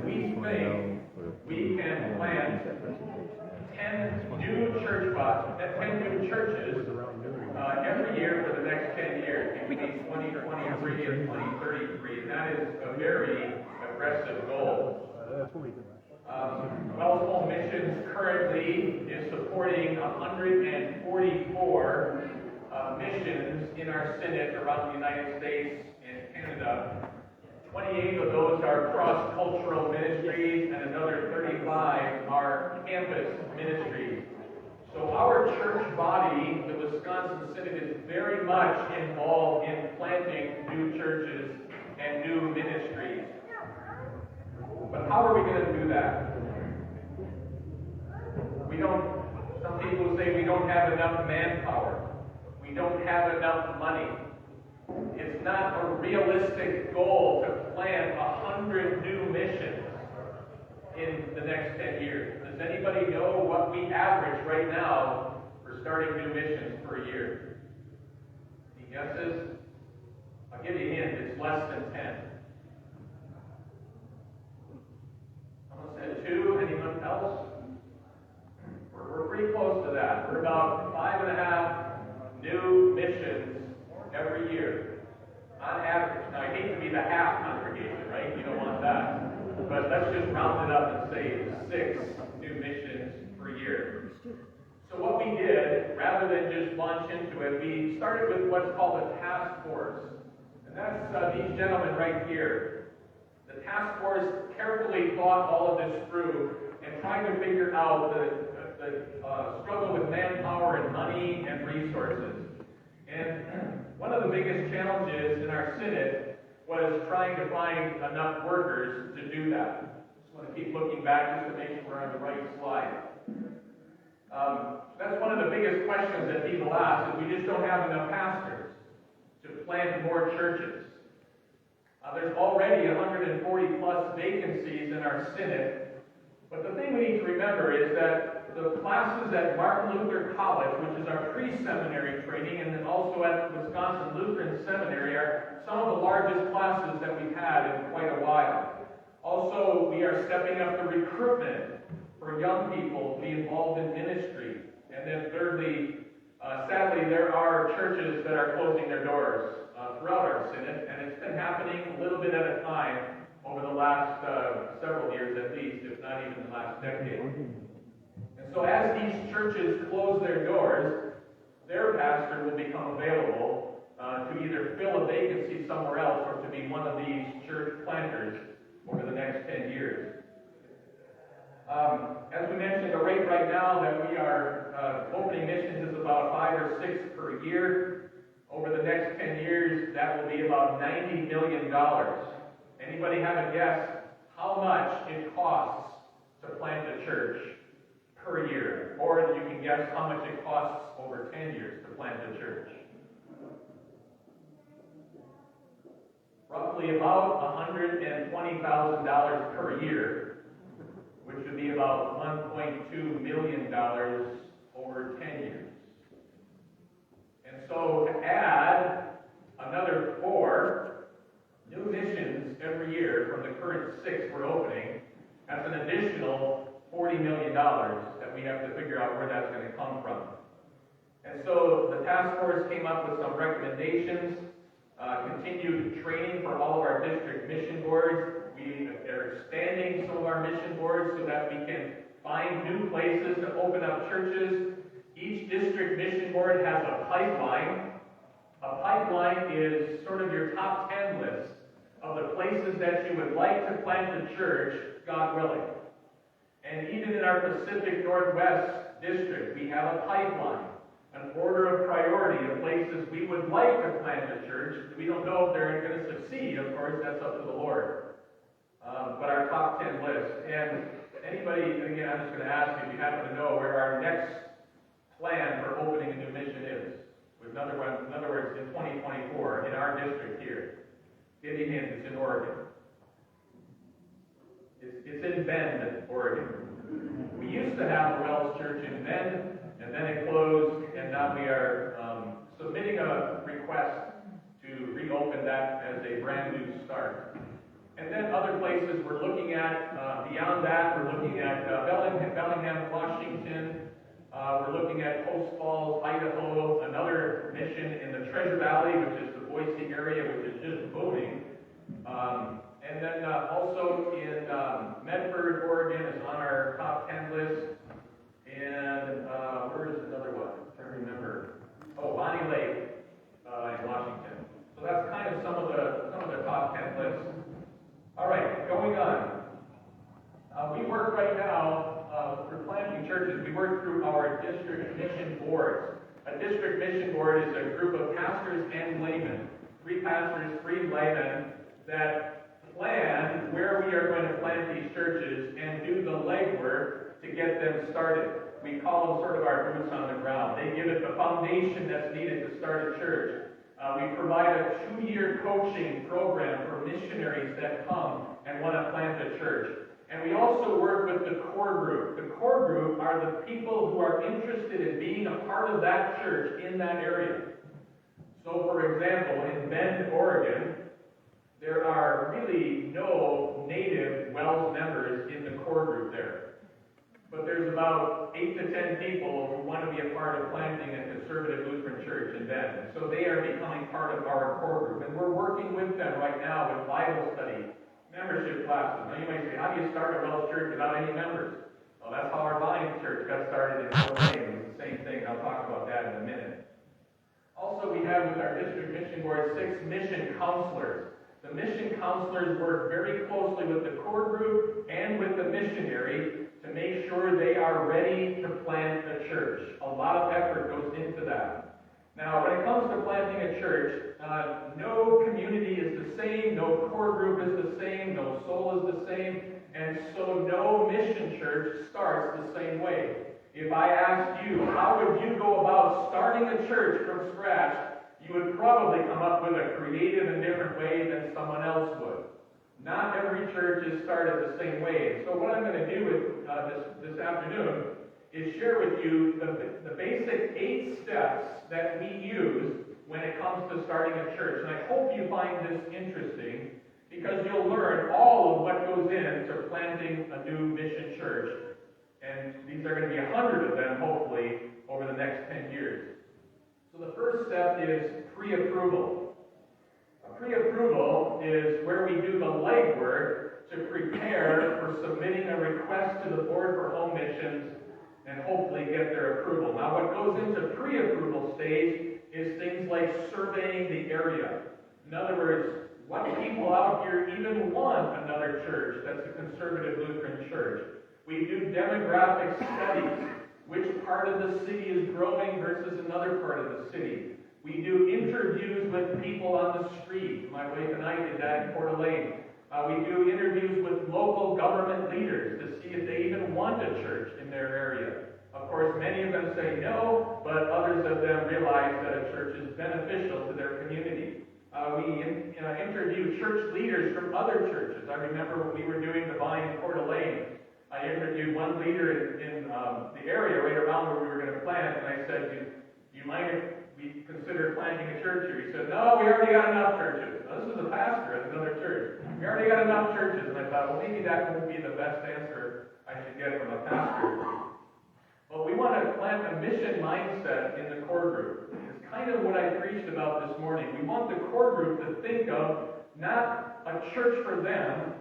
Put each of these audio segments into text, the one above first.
we think we can plant 10 new churches every year for the next 10 years, between 2023 and 2033, and that is a very aggressive goal. Wells Home Missions currently is supporting 144 missions in our synod around the United States and Canada. 28 of those are cross-cultural ministries, and another 35 are campus ministries. So our church body, the Wisconsin Synod, is very much involved in planting new churches and new ministries. But how are we going to do that? Some people say we don't have enough manpower. We don't have enough money. It's not a realistic goal to plant 100 new missions in the next 10 years. Does anybody know what we average right now for starting new missions per year? Any guesses? I'll give you a hint. It's less than 10. Someone said 2. Anyone else? We're pretty close to that. We're about 5.5 new missions every year, on average. Now, I hate to be the half congregation, right? You don't want that. But let's just round it up and say 6 new missions per year. So what we did, rather than just launch into it, we started with what's called a task force. And that's these gentlemen right here. The task force carefully thought all of this through and tried to figure out the struggle with manpower and money and resources. And one of the biggest challenges in our synod was trying to find enough workers to do that. Just want to keep looking back just to make sure we're on the right slide. That's one of the biggest questions that people ask, is we just don't have enough pastors to plant more churches. There's already 140 plus vacancies in our synod. But the thing we need to remember is that the classes at Martin Luther College, which is our pre-seminary training, and then also at Wisconsin Lutheran Seminary, are some of the largest classes that we've had in quite a while. Also, we are stepping up the recruitment for young people to be involved in ministry. And then thirdly, sadly, there are churches that are closing their doors throughout our synod, and it's been happening a little bit at a time over the last several years at least, if not even the last decade. And so as these churches close their doors, their pastor will become available to either fill a vacancy somewhere else or to be one of these church planters over the next 10 years. As we mentioned, the rate right now that we are opening missions is about 5 or 6 per year. Over the next 10 years, that will be about $90 million. Anybody have a guess how much it costs to plant a church per year? Or you can guess how much it costs over 10 years to plant a church. Roughly about $120,000 per year, which would be about $1.2 million over 10 years. And so to add another 4 new missions every year from the current 6 we're opening, that's an additional $40 million that we have to figure out where that's going to come from. And so the task force came up with some recommendations, continued training for all of our district mission boards. We are expanding some of our mission boards so that we can find new places to open up churches. Each district mission board has a pipeline. A pipeline is sort of your top 10 list of the places that you would like to plant a church, God willing. And even in our Pacific Northwest district, we have a pipeline, an order of priority of places we would like to plant a church. We don't know if they're going to succeed, of course, that's up to the Lord. But our top 10 list. And anybody, again, I'm just going to ask you if you happen to know where our next plan for opening a new mission is. In other words, in 2024, in our district here. Give you a hint, it's in Oregon. It's in Bend, Oregon. We used to have a Wells Church in Bend, and then it closed, and now we are submitting a request to reopen that as a brand new start. And then other places we're looking looking at, beyond that, we're looking at Bellingham, Washington. We're looking at Post Falls, Idaho, another mission in the Treasure Valley, which is the Boise area, which is just booming. And then also in Medford, Oregon is on our top 10 list. And where is another one? I'm trying to remember. Oh, Bonnie Lake in Washington. So that's kind of some of the top 10 lists. All right, going on. We work right now for planting churches. We work through our district mission boards. A district mission board is a group of pastors and laymen, 3 pastors, 3 laymen, that plan where we are going to plant these churches and do the legwork to get them started. We call them sort of our boots on the ground. They give it the foundation that's needed to start a church. We provide a 2-year coaching program for missionaries that come and want to plant a church. And we also work with the Coeur group. The Coeur group are the people who are interested in being a part of that church in that area. So, for example, in Bend, Oregon, there are really no native WELS members in the Coeur group there. But there's about 8 to 10 people who want to be a part of planting a conservative Lutheran church in Bend. So they are becoming part of our Coeur group. And we're working with them right now with Bible study, membership classes. Now you might say, how do you start a WELS church without any members? Well, that's how our Vine church got started in Coeur. It's the same thing. I'll talk about that in a minute. Also, we have with our district mission board 6 mission counselors. The mission counselors work very closely with the Coeur group and with the missionary to make sure they are ready to plant a church. A lot of effort goes into that. Now, when it comes to planting a church, no community is the same, no Coeur group is the same, no soul is the same, and so no mission church starts the same way. If I asked you, how would you go about starting a church from scratch, you would probably come up with a creative and different way than someone else would. Not every church is started the same way. So what I'm going to do with this afternoon is share with you the basic 8 steps that we use when it comes to starting a church. And I hope you find this interesting because you'll learn all of what goes into planting a new mission church. And these are going to be 100 of them, hopefully, over the next 10 years. So the first step is pre-approval. Pre-approval is where we do the legwork to prepare for submitting a request to the Board for Home Missions and hopefully get their approval. Now, what goes into pre-approval stage is things like surveying the area. In other words, what people out here even want another church that's a conservative Lutheran church. We do demographic studies. Which part of the city is growing versus another part of the city. We do interviews with people on the street. My wife and I did that in Coeur d'Alene. We do interviews with local government leaders to see if they even want a church in their area. Of course, many of them say no, but others of them realize that a church is beneficial to their community. We interview church leaders from other churches. I remember when we were doing the Vine in Coeur d'Alene, I interviewed one leader in the area right around where we were going to plant, and I said, do you mind if we consider planting a church here? He said, no, we already got enough churches. Now, this is a pastor at another church. We already got enough churches. And I thought, well, maybe that won't be the best answer I should get from a pastor. But we want to plant a mission mindset in the Coeur group. It's kind of what I preached about this morning. We want the Coeur group to think of not a church for them,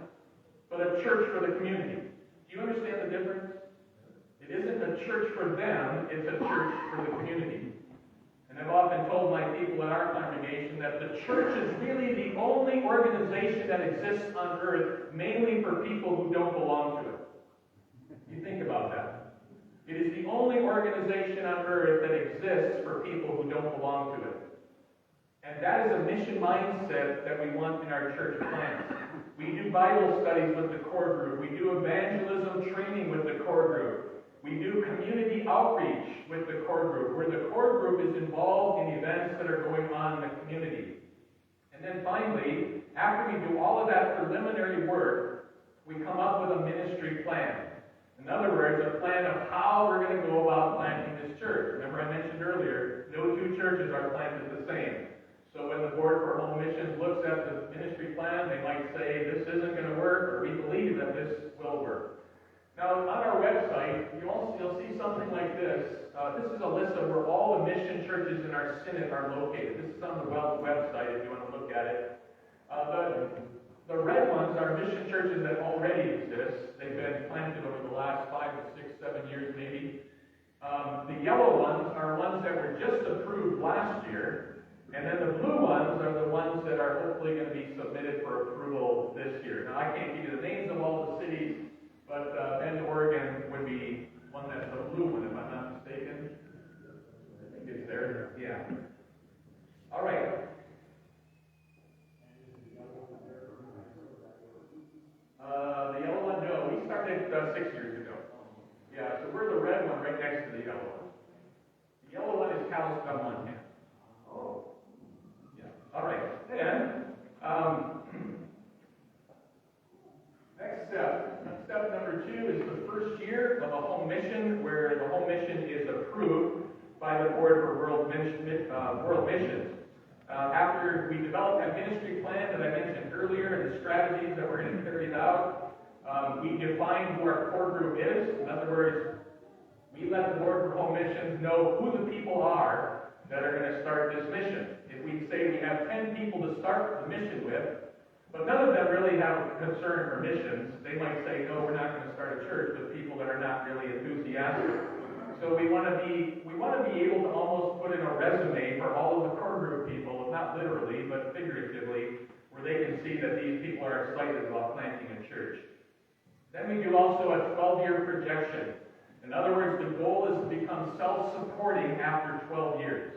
but a church for the community. Do you understand the difference? It isn't a church for them, it's a church for the community. And I've often told my people in our congregation that the church is really the only organization that exists on earth, mainly for people who don't belong to it. You think about that. It is the only organization on earth that exists for people who don't belong to it. And that is a mission mindset that we want in our church plans. We do Bible studies with the Coeur group. We do evangelism training with the Coeur group. We do community outreach with the Coeur group, where the Coeur group is involved in events that are going on in the community. And then finally, after we do all of that preliminary work, we come up with a ministry plan. In other words, a plan of how we're going to go about planting this church. Remember I mentioned earlier, no 2 churches are planted the same. So when the Board for Home Missions looks at the ministry plan, they might say, this isn't going to work, or we believe that this Now, on our website, you'll see something like this. This is a list of where all the mission churches in our synod are located. This is on the website if you want to look at it. The red ones are mission churches that already exist. They've been planted over the last 5 to 6, 7 years maybe. The yellow ones are ones that were just approved last year. And then the blue ones are the ones that are hopefully going to be submitted for approval this year. Now, I can't give you the names of all the cities, but Bend, Oregon would be one that's a blue one, if I'm not mistaken. I think it's there. Yeah. All right. The yellow one, no. We started 6 years ago. Yeah, so we're the red one right next to the yellow one. The yellow one is Kalispell, Montana. Oh. Yeah. All right. Then, next step number 2 is the first year of a home mission, where the home mission is approved by the Board for World Missions. After we develop that ministry plan that I mentioned earlier and the strategies that we're going to carry out, we define who our core group is. In other words, we let the Board for Home Missions know who the people are that are going to start this mission. If we say we have 10 people to start the mission with, but none of them really have a concern for missions, they might say, no, we're not going to start a church with people that are not really enthusiastic. So we want to be able to almost put in a resume for all of the core group people, not literally, but figuratively, where they can see that these people are excited about planting a church. Then we do also a 12-year projection. In other words, the goal is to become self-supporting after 12 years.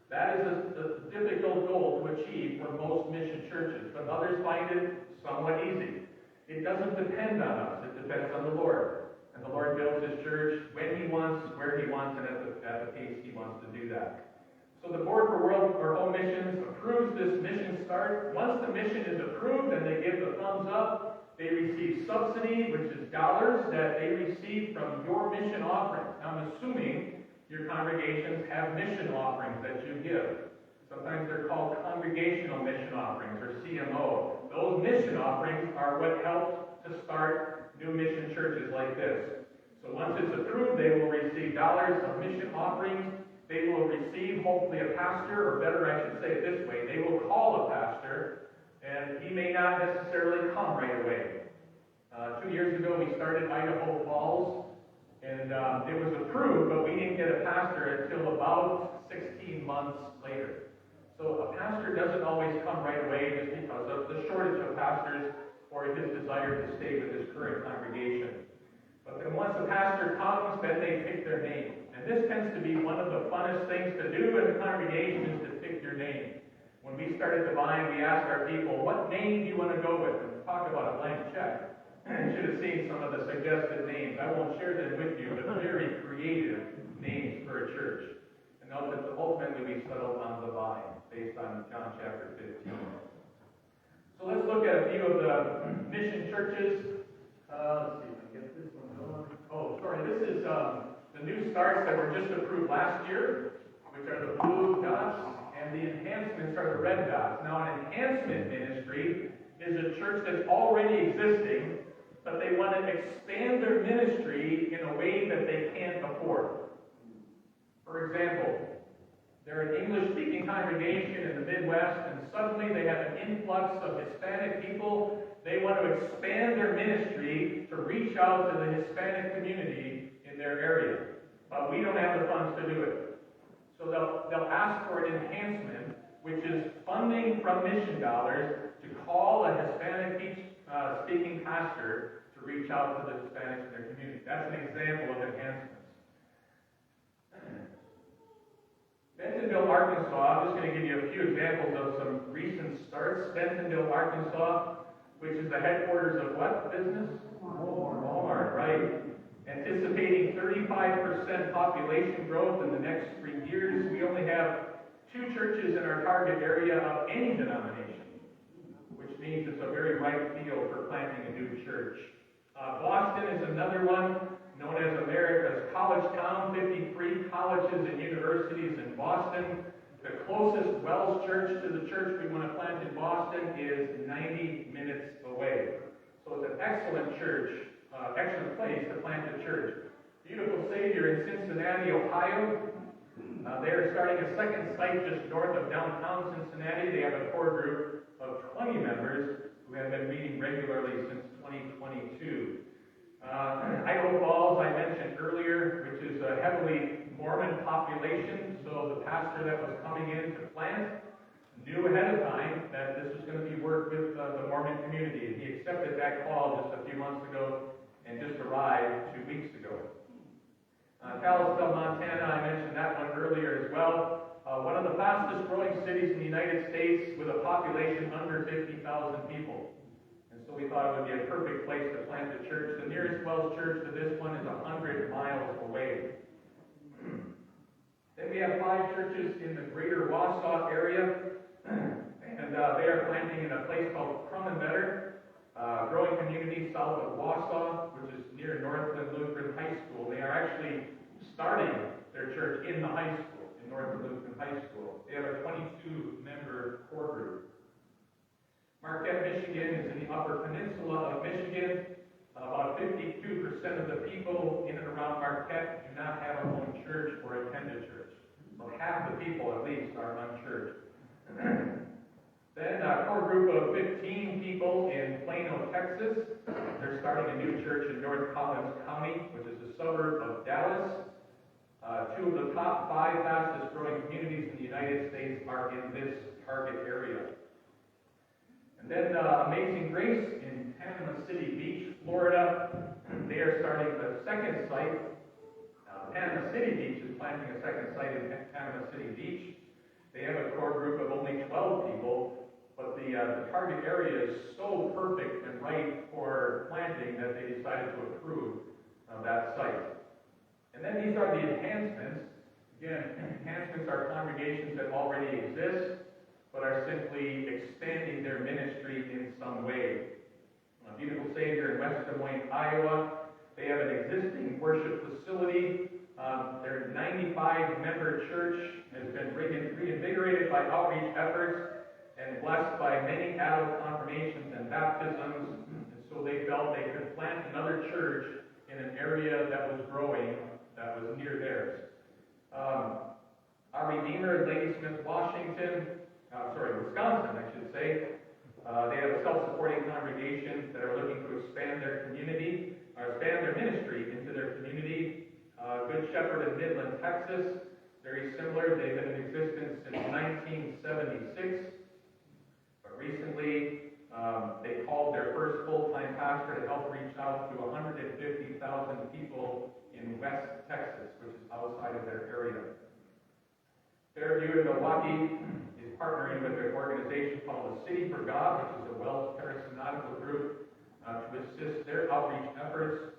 That is a difficult goal to achieve for most mission churches, but others find it somewhat easy. It doesn't depend on us. It depends on the Lord. And the Lord builds His church when He wants, where He wants, and at the pace He wants to do that. So the Board for World or Home Missions approves this mission start. Once the mission is approved and they give the thumbs up, they receive subsidy, which is dollars that they receive from your mission offerings. I'm assuming your congregations have mission offerings that you give. Sometimes they're called congregational mission offerings, or CMO. Those mission offerings are what help to start new mission churches like this. So once it's approved, they will receive dollars of mission offerings. They will receive, hopefully, a pastor, or better, I should say it this way, they will call a pastor, and he may not necessarily come right away. 2 years ago, we started Idaho Falls, and it was approved, but we didn't get a pastor until about 16 months later. So a pastor doesn't always come right away just because of the shortage of pastors or his desire to stay with his current congregation. But then once a pastor comes, then they pick their name. And this tends to be one of the funnest things to do in a congregation, is to pick your name. When we started Divine, we asked our people, what name do you want to go with? And talk about a blank check. You should have seen some of the suggested names. I won't share them with you, but very creative names for a church. And note that ultimately we settled on Divine, based on John chapter 15. So let's look at a few of the mission churches. Let's see if I can get this one going. Oh, sorry, this is the new starts that were just approved last year, which are the blue dots, and the enhancements are the red dots. Now, an enhancement ministry is a church that's already existing, but they want to expand their ministry in a way that they can't afford. For example, they're an English-speaking congregation in the Midwest, and suddenly they have an influx of Hispanic people. They want to expand their ministry to reach out to the Hispanic community in their area. But we don't have the funds to do it. So they'll ask for an enhancement, which is funding from mission dollars to call a Hispanic-speaking pastor to reach out to the Hispanics in their community. That's an example of enhancements. Bentonville, Arkansas, I'm just going to give you a few examples of some recent starts. Bentonville, Arkansas, which is the headquarters of what business? Walmart, right. Anticipating 35% population growth in the next 3 years. We only have 2 churches in our target area of any denomination, which means it's a very ripe field for planting a new church. Boston is another one, known as America's college town, 53 colleges and universities in Boston. The closest Wells church to the church we want to plant in Boston is 90 minutes away. So it's an excellent church excellent place to plant a church. Beautiful Savior in Cincinnati, Ohio. They are starting a second site just north of downtown Cincinnati. They have a core group of 20 members who have been meeting regularly since 2022. Idaho Falls, I mentioned earlier, which is a heavily Mormon population, so the pastor that was coming in to plant knew ahead of time that this was going to be work with the Mormon community, and he accepted that call just a few months ago and just arrived 2 weeks ago. Kalispell, Montana, I mentioned that one earlier as well. One of the fastest growing cities in the United States with a population under 50,000 people. And so we thought it would be a perfect place to plant a church. The nearest Welsh church to this one is 100 miles away. Then we have 5 churches in the greater Wausau area, and they are planting in a place called Crummenbetter, growing community south of Wausau, which is near Northland Lutheran High School. They are actually starting their church in the high school, in Northland Lutheran High School. They have a 22-member core group. Marquette, Michigan is in the Upper Peninsula of Michigan. About 52% of the people in and around Marquette do not have a home church or attend a church. So half the people, at least, are unchurched. Then a core group of 15 people in Plano, Texas. They're starting a new church in North Collins County, which is a suburb of Dallas. 2 of the top 5 fastest growing communities in the United States are in this target area. And then Amazing Grace in Panama City Beach, Florida. They are starting a second site. Panama City Beach is planting a second site in Panama City Beach. They have a core group of only 12 people, but the target area is so perfect and right for planting that they decided to approve that site. And then these are the enhancements. Again, enhancements are congregations that already exist, but are simply expanding their ministry in some way. Beautiful Savior in West Des Moines, Iowa. They have an existing worship facility. Their 95-member church has been reinvigorated by outreach efforts and blessed by many adult confirmations and baptisms. And so they felt they could plant another church in an area that was growing, that was near theirs. Our Redeemer in Ladysmith, Wisconsin, I should say. They have a self-supporting congregation that are looking to expand their community, or expand their ministry into their community. Good Shepherd in Midland, Texas, very similar. They've been in existence since 1976. But recently, they called their first full-time pastor to help reach out to 150,000 people in West Texas, which is outside of their area. Fairview in Milwaukee is partnering with an organization called the City for God, which is a Welsh Parasynodical group, to assist their outreach efforts.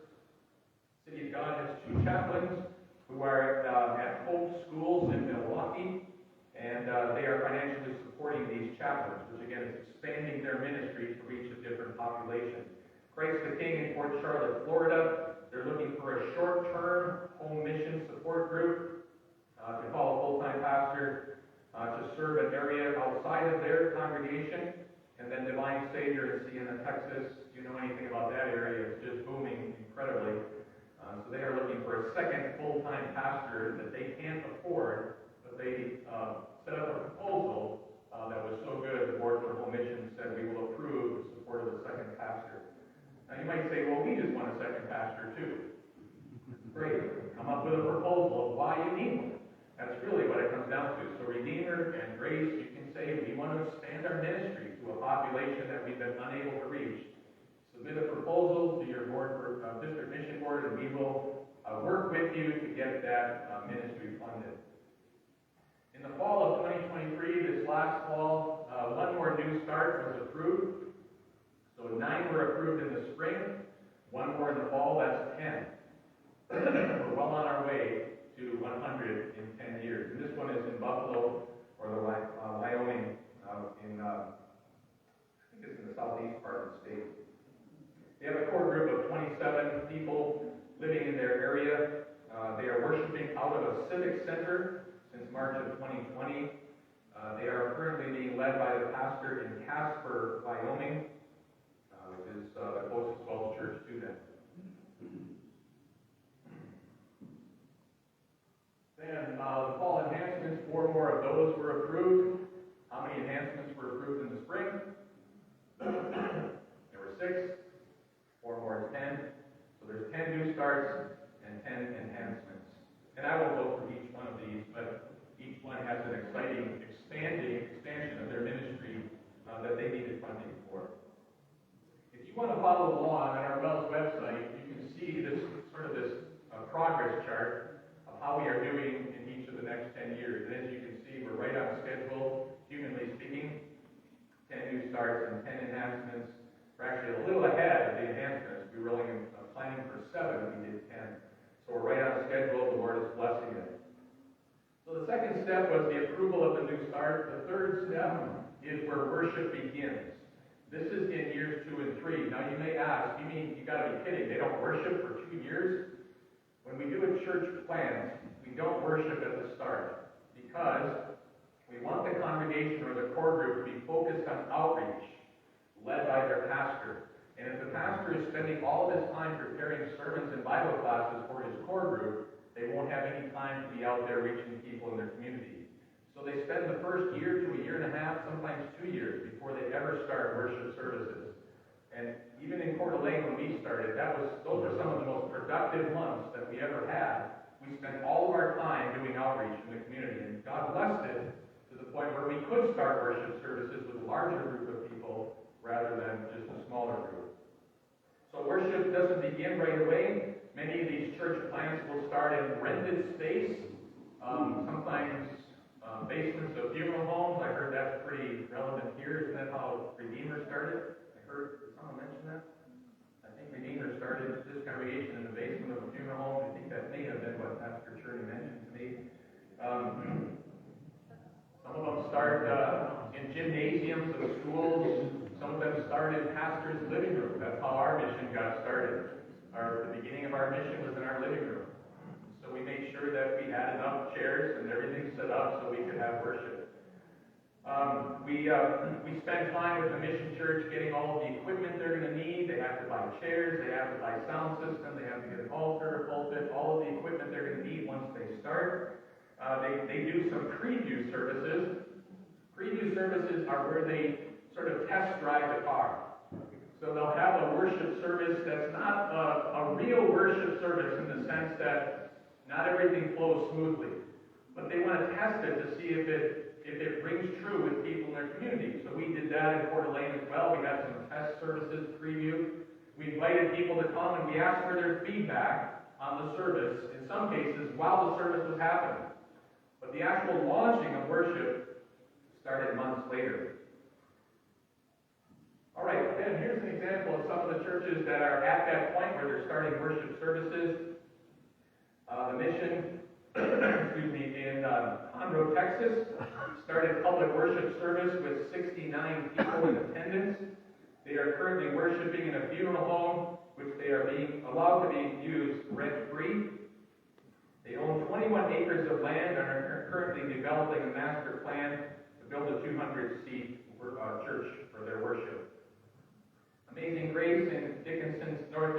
City of God has 2 chaplains who are at Hope Schools in Milwaukee, and they are financially supporting these chaplains, which again is expanding their ministry to reach a different population. Christ the King in Port Charlotte, Florida, they're looking for a short-term home mission support group to call a full-time pastor to serve an area outside of their congregation. And then Divine Savior in Siena, Texas. If you know anything about that area, it's just booming incredibly. So they are looking for a second full-time pastor that they can't afford, but they set up a proposal that was so good, the Board for Home Missions said we will approve the support of the second pastor. Now you might say, well, we just want a second pastor too. Great. Come up with a proposal of why you need one. That's really what it comes down to. So Redeemer and Grace, you can say we want to expand our ministry to a population that we've been unable to reach. Submit a proposal to your board for district mission board, and we will work with you to get that ministry funded. In the fall of 2023, this last fall, 1 more new start was approved. So 9 were approved in the spring, 1 more in the fall, that's 10. We're well on our way to 100 in 10 years. And this one is in Buffalo, or the Wyoming, I think it's in the southeast part of the state. They have a core group of 27 people living in their area. They are worshiping out of a civic center since March of 2020. They are currently being led by the pastor in Casper, Wyoming, which is the closest Welsh church to them. starts and 10 enhancements. And I won't go through each one of these, but each one has an exciting expansion of their ministry that they needed funding for. If you want to follow along on our WELS website, you can see this progress chart of how we are doing in each of the next 10 years. And as you can see, we're right on schedule, humanly speaking. 10 new starts and 10 enhancements. We're actually a little ahead of the enhancements. We were only planning for 7, and we did 10. So we're right on schedule. The Lord is blessing it. So the second step was the approval of the new start. The third step is where worship begins. This is in years 2 and 3. Now you may ask, you mean you got to be kidding? They don't worship for 2 years? When we do a church plant, we don't worship at the start because we want the congregation or the core group to be focused on outreach, led by their pastor. And if the pastor is spending all of his time preparing sermons and Bible classes for his core group, they won't have any time to be out there reaching people in their community. So they spend the first year to a year and a half, sometimes 2 years, before they ever start worship services. And even in Coeur d'Alene, when we started, those are some of the most productive months that we ever had. We spent all of our time doing outreach in the community, and God blessed it to the point where we could start worship services with a larger group of people rather than just a smaller group. So worship doesn't begin right away. Many of these church plants will start in rented space, sometimes basements of funeral homes. I heard that's pretty relevant here. Isn't that how Redeemer started? I heard someone mention that. I think Redeemer started this congregation in the basement of a funeral home. I think that may have been what Pastor Cherney mentioned to me. Some of them start in gymnasiums of schools. Some of them start in pastors' living room. That's how our mission got started. The beginning of our mission was in our living room. So we made sure that we had enough chairs and everything set up so we could have worship. We spent time with the mission church getting all of the equipment they're going to need. They have to buy chairs, they have to buy sound system, they have to get an altar, a pulpit, all of the equipment they're going to need once they start. They do some preview services. Preview services are where they sort of test drive the car. So they'll have a worship service that's not a real worship service in the sense that not everything flows smoothly. But they want to test it to see if it rings true with people in their community. So we did that in Coeur d'Alene as well. We had some test services, preview. We invited people to come and we asked for their feedback on the service, in some cases, while the service was happening. But the actual launching of worship started months later. All right, then here's an example of some of the churches that are at that point where they're starting worship services. The mission, in Conroe, Texas, started public worship service with 69 people in attendance. They are currently worshiping in a funeral home, which they are being allowed to be used rent-free. They own 21 acres of land and are currently developing a master plan to build a 200-seat church for their worship. Amazing Grace in Dickinson, North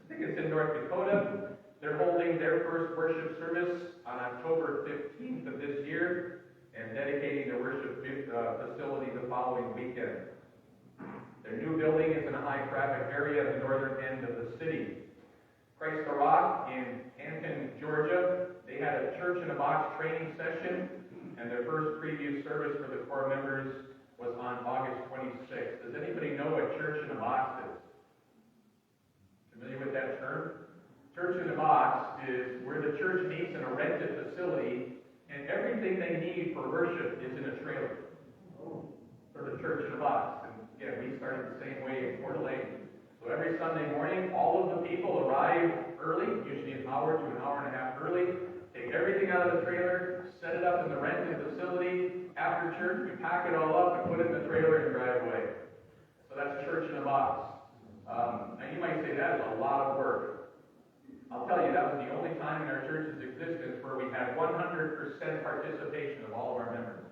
Dakota. They're holding their first worship service on October 15th of this year and dedicating their worship facility the following weekend. Their new building is in a high-traffic area at the northern end of the city. Christ the Rock in Canton, Georgia. They had a church-in-a-box training session, and their first preview service for the core members was on August 26th. Does anybody know what church-in-a-box is? Familiar with that term? Church-in-a-box is where the church meets in a rented facility, and everything they need for worship is in a trailer. Sort of church-in-a-box. And again, we started the same way in Coeur d'Alene. So every Sunday morning, all of the people arrive early, usually an hour to an hour and a half early, take everything out of the trailer, set it up in the rented facility. After church, we pack it all up and put it in the trailer and drive away. So that's church-in-a-box. Now you might say that is a lot of work. I'll tell you, that was the only time in our church's existence where we had 100% participation of all of our members.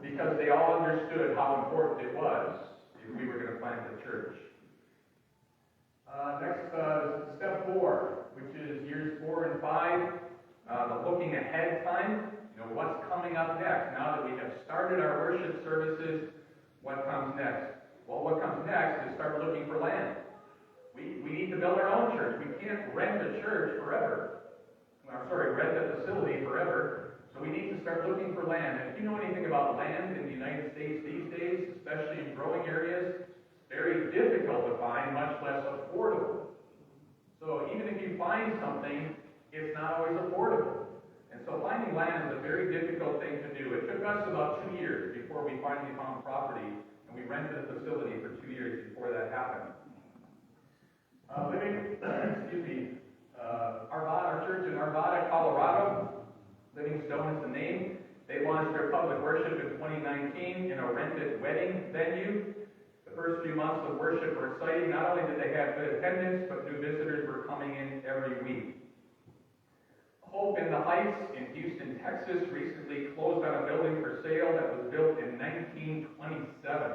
Because they all understood how important it was if we were going to plant the church. Next, step 4, which is years 4 and 5, the looking ahead time. What's coming up next? Now that we have started our worship services, what comes next? Well, what comes next is start looking for land. We need to build our own church. We can't rent a church forever. Rent a facility forever. So we need to start looking for land. And if you know anything about land in the United States these days, especially in growing areas, it's very difficult to find, much less affordable. So even if you find something, it's not always affordable. And so finding land is a very difficult thing to do. It took us about 2 years before we finally found property, and we rented a facility for 2 years before that happened. Our church in Arvada, Colorado, Living Stone is the name. They launched their public worship in 2019 in a rented wedding venue. The first few months of worship were exciting. Not only did they have good attendance, but new visitors were coming in every week. Hope in the Heights in Houston, Texas, recently closed on a building for sale that was built in 1927.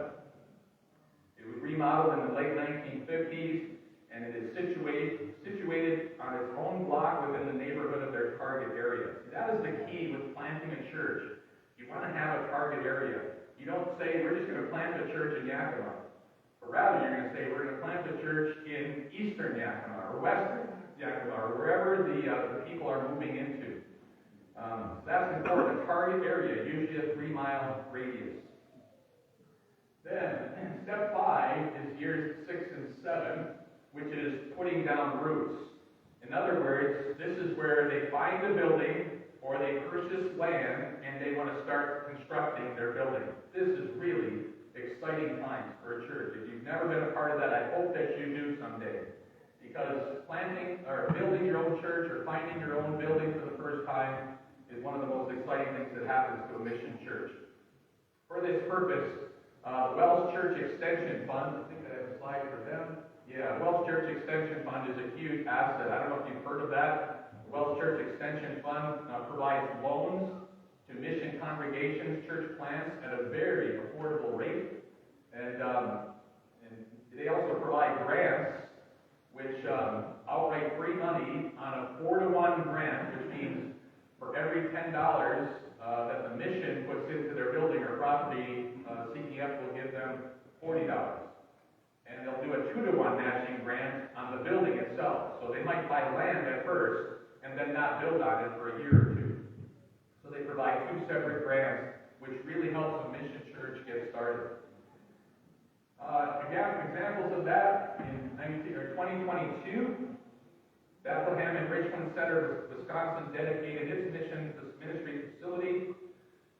It was remodeled in the late 1950s, and it is situated on its own block within the neighborhood of their target area. That is the key with planting a church. You want to have a target area. You don't say, we're just going to plant a church in Yakima. But rather, you're going to say, we're going to plant a church in eastern Yakima or western Yakima or wherever the people are moving into. So that's important. A target area, usually a 3-mile radius. Then, step 5 is years 6 and 7, which is putting down roots. In other words, this is where they find a building or they purchase land and they want to start constructing their building. This is really exciting times for a church. If you've never been a part of that, I hope that you do someday. Because planting or building your own church or finding your own building for the first time is one of the most exciting things that happens to a mission church. For this purpose, Wells Church Extension Fund, I think I have a slide for them. Yeah, Wells Church Extension Fund is a huge asset. I don't know if you've heard of that. The Wells Church Extension Fund provides loans to mission congregations, church plants at a very affordable rate. And they also provide grants, which outright free money on a 4-to-1 grant, which means for every $10 that the mission puts into their building or property, CEF will give them $40. And they'll do a 2-to-1 matching grant on the building itself. So they might buy land at first and then not build on it for a year or 2. So they provide 2 separate grants, which really helps a mission church get started. Again, examples of that in 2022, Bethlehem and Richland Center, Wisconsin, dedicated its ministry facility,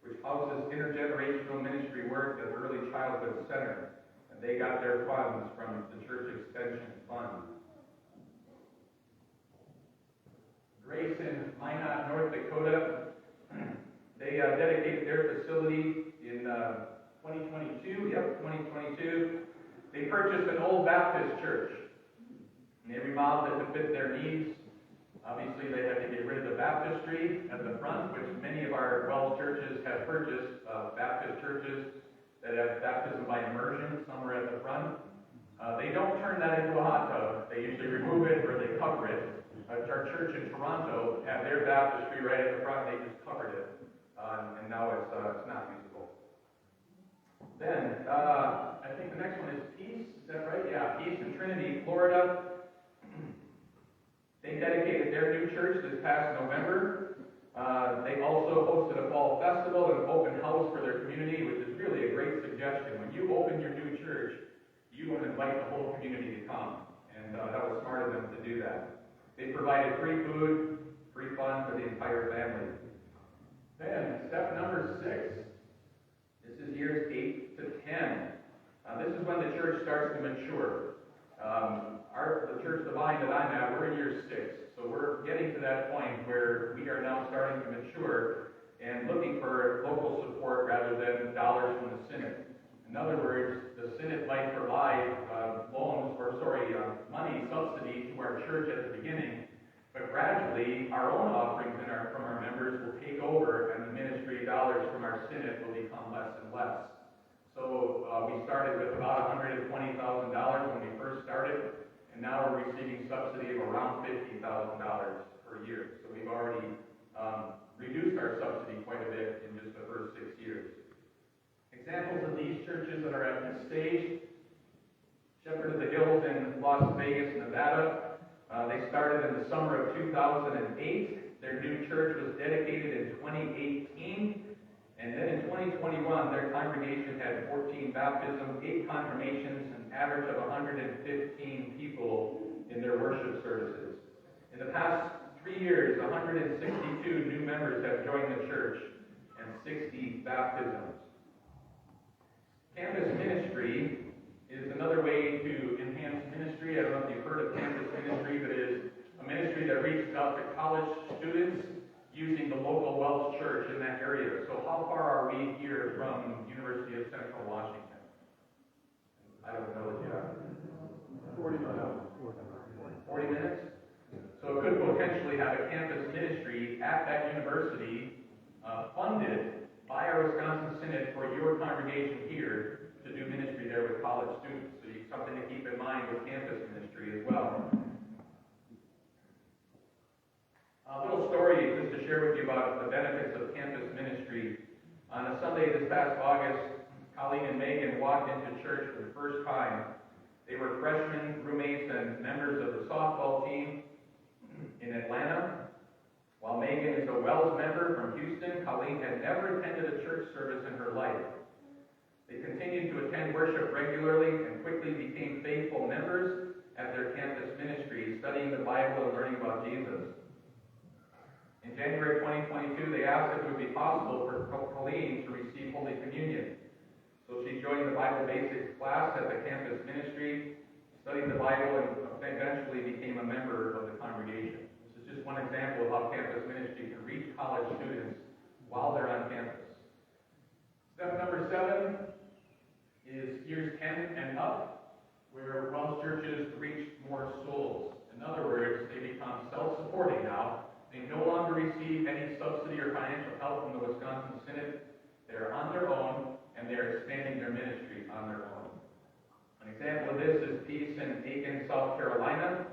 which houses intergenerational ministry work at the Early Childhood Center. And they got their funds from the Church Extension Fund. Grace in Minot, North Dakota, they dedicated their facility in 2022. Yep, 2022. They purchased an old Baptist church, and they remodeled it to fit their needs. Obviously, they had to get rid of the baptistry at the front, which many of our Wells churches have purchased, Baptist churches that have baptism by immersion somewhere at the front. They don't turn that into a hot tub. They usually remove it or they cover it. Our church in Toronto had their baptistry right at the front. They just covered it, and now it's not usable. Then, I think the next one is Peace. Is that right? Yeah, Peace in Trinity, Florida. They dedicated their new church this past November. They also hosted a fall festival and open house for their community, which is really a great suggestion. When you open your new church, you want to invite the whole community to come. And that was smart of them to do that. They provided free food, free fun for the entire family. Then, step number 6. This is years 8 to 10. This is when the church starts to mature. The church, the vine that I'm at, we're in year 6. So we're getting to that point where we are now starting to mature and looking for local support rather than dollars from the synod. In other words, the synod might provide money subsidy to our church at the beginning, but gradually our own offerings from our members will take over, and the ministry dollars from our synod will become less and less. So we started with about $120,000 when we first started, and now we're receiving subsidy of around $50,000 per year. So we've already reduced our subsidy quite a bit in just the first 6 years. Examples of these churches that are at this stage: Shepherd of the Hills in Las Vegas, Nevada. They started in the summer of 2008. Their new church was dedicated in 2018. And then in 2021, their congregation had 14 baptisms, 8 confirmations, an average of 115 people in their worship services. In the past 3 years, 162 new members have joined the church and 60 baptisms. Campus ministry is another way to enhance ministry. I don't know if you've heard of campus ministry, but it is a ministry that reaches out to college students using the local Welsh church in that area. So how far are we here from University of Central Washington? I don't know yet. 40 minutes. 40 minutes? So it could potentially have a campus ministry at that university funded by our Wisconsin Synod for your congregation here to do ministry there with college students. So something to keep in mind with campus ministry as well. A little story just to share with you about the benefits of campus ministry. On a Sunday this past August, Colleen and Megan walked into church for the first time. They were freshmen, roommates, and members of the softball team in Atlanta. While Megan is a Wells member from Houston, Colleen had never attended a church service in her life. They continued to attend worship regularly and quickly became faithful members at their campus ministry, studying the Bible and learning about Jesus. In January 2022, they asked if it would be possible for Colleen to receive Holy Communion. So she joined the Bible Basics class at the campus ministry, studied the Bible, and eventually became a member of the congregation. This is just one example of how campus ministry can reach college students while they're on campus. Step number 7 is years 10 and up, where Welsh churches reach more souls. In other words, they become self-supporting now. They no longer receive any subsidy or financial help from the Wisconsin Synod. They're on their own, and they're expanding their ministry on their own. An example of this is Peace in Aiken, South Carolina.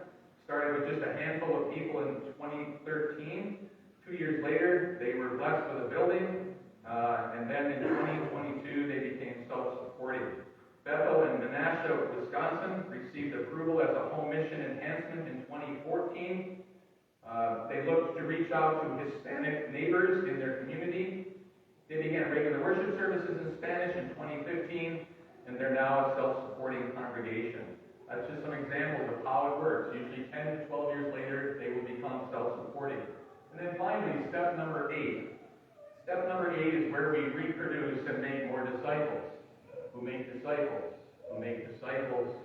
Started with just a handful of people in 2013. 2 years later, they were blessed with a building, and then in 2022, they became self-supporting. Bethel in Menasha, Wisconsin, received approval as a home mission enhancement in 2014. They looked to reach out to Hispanic neighbors in their community. They began regular worship services in Spanish in 2015, and they're now a self-supporting congregation. That's just some examples of how it works. Usually 10 to 12 years later, they will become self-supporting. And then finally, step number 8. Step number 8 is where we reproduce and make more disciples. Who make disciples? Who make disciples?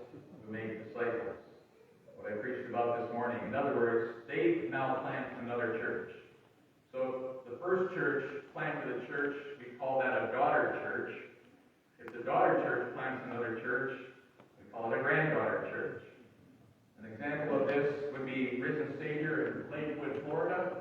Who make disciples? What I preached about this morning. In other words, they now plant another church. So the first church planted a church, we call that a daughter church. If the daughter church plants another church, we call it a granddaughter church. An example of this would be Risen Savior in Lakewood, Florida.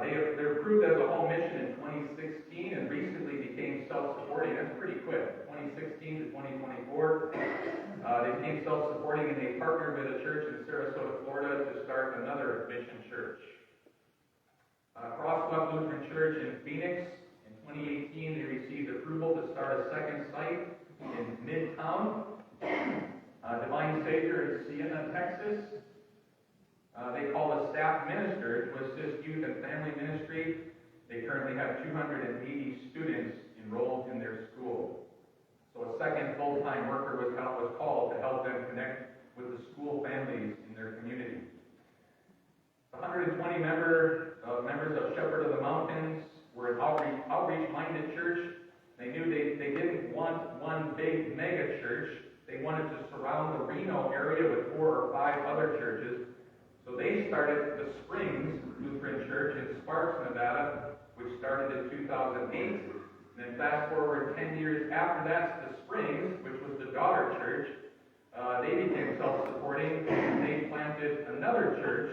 They were approved as a home mission in 2016 and recently became self-supporting. That's pretty quick. 2016 to 2024. They became self-supporting and they partnered with a church in Sarasota, Florida to start another mission church. Crosswalk Lutheran Church in Phoenix. In 2018, they received approval to start a second site in Midtown. Divine Savior in Siena, Texas. They call a staff minister to assist youth and family ministry. They currently have 280 students enrolled in their school. So a second full-time worker was called to help them connect with the school families in their community. 120 members of Shepherd of the Mountains were an outreach-minded church. They knew they didn't want one big mega church. They wanted to surround the Reno area with 4 or 5 other churches. So they started the Springs Lutheran Church in Sparks, Nevada, which started in 2008. And then fast forward 10 years after that, the Springs, which was the daughter church, they became self-supporting, and they planted another church.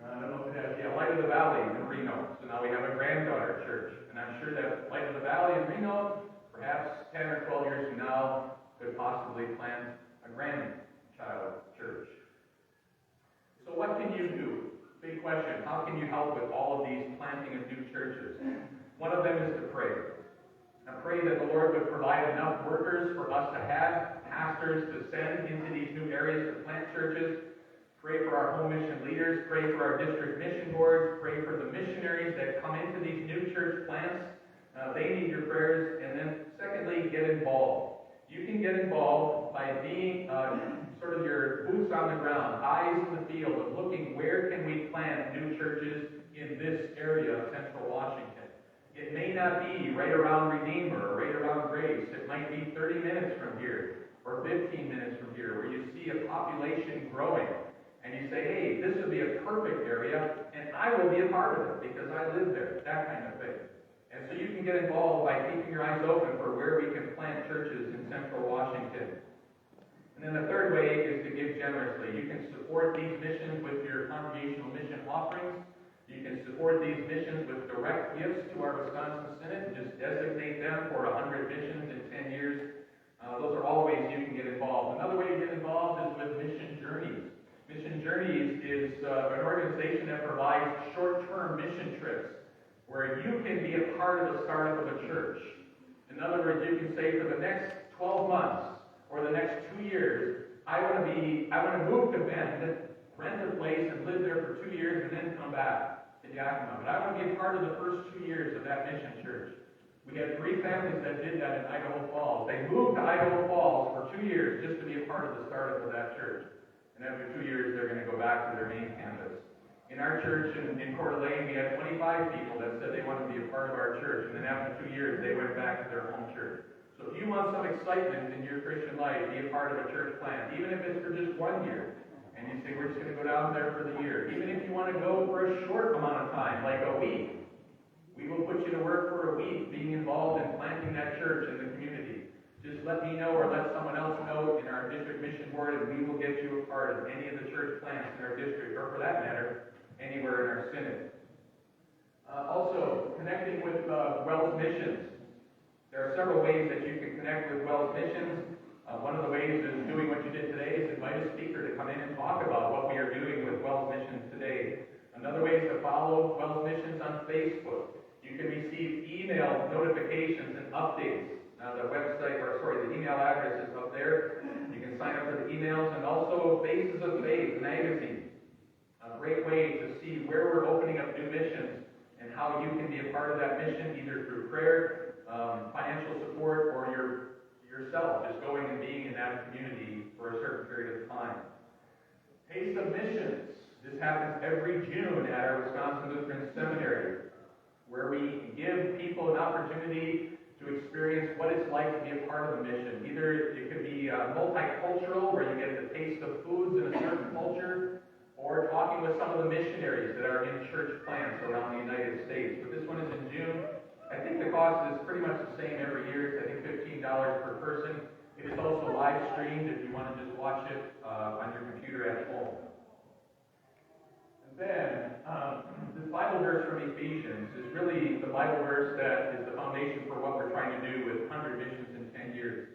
I don't know if it has, Light of the Valley in Reno. So now we have a granddaughter church. And I'm sure that Light of the Valley in Reno, perhaps 10 or 12 years from now, could possibly plant a grandchild church. So what can you do? Big question. How can you help with all of these planting of new churches? One of them is to pray. And pray that the Lord would provide enough workers for us to have pastors officers to send into these new areas to plant churches. Pray for our home mission leaders. Pray for our district mission boards. Pray for the missionaries that come into these new church plants. They need your prayers. And then secondly, get involved. You can get involved by being sort of your boots on the ground, eyes in the field, of looking where can we plant new churches in this area of Central Washington. It may not be right around Redeemer or right around Grace. It might be 30 minutes from here or 15 minutes from here where you see a population growing and you say, hey, this would be a perfect area and I will be a part of it because I live there, that kind of thing. And so you can get involved by keeping your eyes open for where we can plant churches in Central Washington. And then the third way is to give generously. You can support these missions with your congregational mission offerings. You can support these missions with direct gifts to our Wisconsin Synod. Just designate them for 100 missions in 10 years. Those are all ways you can get involved. Another way to get involved is with Mission Journeys. Mission Journeys is an organization that provides short-term mission trips where you can be a part of the startup of a church. In other words, you can say for the next 12 months or the next 2 years, I want to move to Bend, rent a place and live there for 2 years and then come back to Yakima. But I want to be a part of the first 2 years of that mission church. We had 3 families that did that in Idaho Falls. They moved to Idaho Falls for 2 years just to be a part of the startup of that church. And after 2 years, they're going to go back to their main campus. In our church in Coeur, we had 25 people that said they wanted to be a part of our church. And then after 2 years, they went back to their home church. So if you want some excitement in your Christian life, be a part of a church plant, even if it's for just 1 year. And you say, we're just going to go down there for the year. Even if you want to go for a short amount of time, like a week, we will put you to work for a week being involved in planting that church in the community. Just let me know or let someone else know in our district mission board, and we will get you a part of any of the church plants in our district, or for that matter, anywhere in our synod. Also, connecting with WELS Missions. There are several ways that you can connect with WELS Missions. One of the ways is doing what you did today is invite a speaker to come in and talk about what we are doing with WELS Missions today. Another way is to follow WELS Missions on Facebook. You can receive email notifications and updates. The email address is up there. You can sign up for the emails, and also Faces of Faith magazine. A great way to see where we're opening up new missions and how you can be a part of that mission, either through prayer, financial support, or yourself just going and being in that community for a certain period of time. Taste of Missions. This happens every June at our Wisconsin Lutheran Seminary, where we give people an opportunity to experience what it's like to be a part of a mission. Either it could be multicultural, where you get the taste of foods in a certain culture, or talking with some of the missionaries that are in church plants around the United States. But this one is in June. I think the cost is pretty much the same every year. It's, I think, $15 per person. It is also live streamed if you want to just watch it on your computer at home. And then, this Bible verse from Ephesians is really the Bible verse that is the foundation for what we're trying to do with 100 missions in 10 years.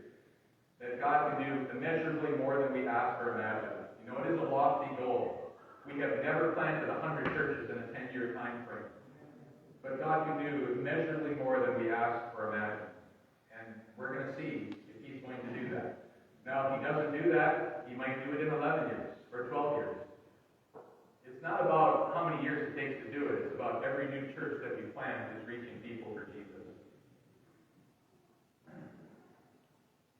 That God can do immeasurably more than we ask or imagine. You know, it is a lofty goal. We have never planted 100 churches in a 10-year time frame. But God can do immeasurably more than we ask or imagine. And we're going to see if He's going to do that. Now, if He doesn't do that, He might do it in 11 years or 12 years. It's not about how many years it takes to do it. It's about every new church that we plant is reaching people for Jesus.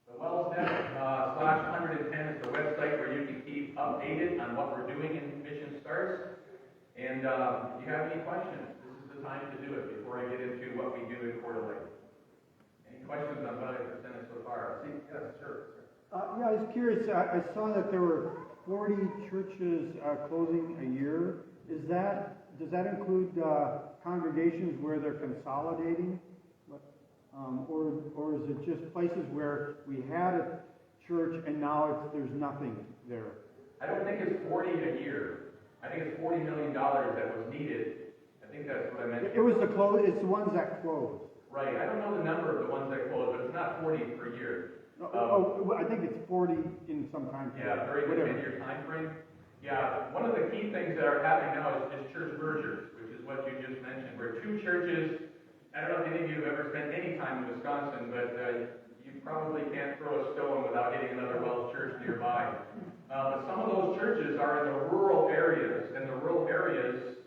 The WellsNet /110 is the website where you can keep updated on what we're doing in Mission Starts. And if you have any questions, this is the time to do it before I get into what we do in Coeur. Any questions on what I've presented so far? Yes, sure. I was curious. I saw that there were 40 churches closing a year. Does that include congregations where they're consolidating? Or is it just places where we had a church and now there's nothing there? I don't think it's 40 a year. I think it's $40 million that was needed. I think that's what I meant. It was it's the ones that closed. Right. I don't know the number of the ones that closed, but it's not 40 per year. I think it's 40 in some time frame. Yeah, very good 10-year time frame. Yeah, one of the key things that are happening now is church mergers, which is what you just mentioned, where two churches, I don't know if any of you have ever spent any time in Wisconsin, but you probably can't throw a stone without hitting another Wells church nearby. But some of those churches are in the rural areas, and the rural areas,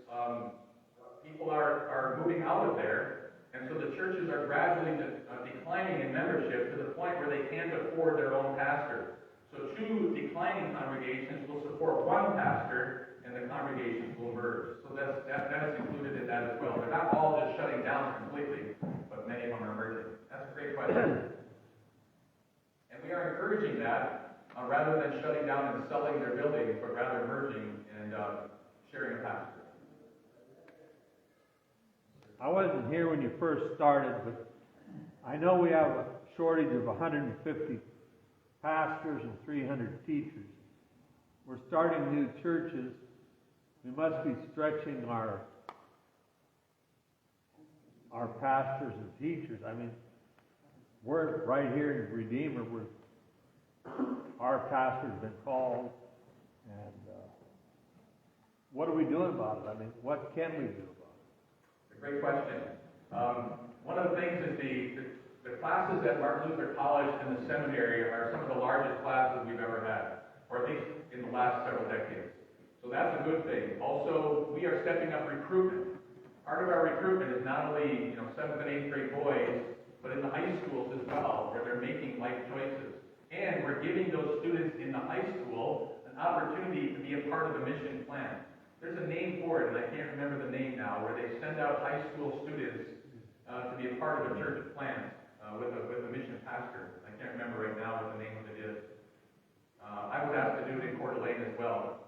people are moving out of there, and so the churches are gradually declining in membership to the point where they can't afford their own pastor. So two declining congregations will support one pastor, and the congregations will merge. So that is included in that as well. They're not all just shutting down completely, but many of them are merging. That's a great question. And we are encouraging that rather than shutting down and selling their buildings, but rather merging and sharing a pastor. I wasn't here when you first started, but I know we have a shortage of 150 pastors and 300 teachers. We're starting new churches. We must be stretching our pastors and teachers. I mean, we're right here in Redeemer. Our pastor's been called, and what are we doing about it? I mean, what can we do about it? It's a great question. One of the things is the classes at Martin Luther College and the seminary are some of the largest classes we've ever had, or at least in the last several decades. So that's a good thing. Also, we are stepping up recruitment. Part of our recruitment is not only 7th and 8th grade boys, but in the high schools as well, where they're making life choices. And we're giving those students in the high school an opportunity to be a part of the mission plan. There's a name for it, and I can't remember the name now, where they send out high school students to be a part of a church plant with a mission pastor. I can't remember right now what the name of it is. I was asked to do it in Coeur d'Alene as well.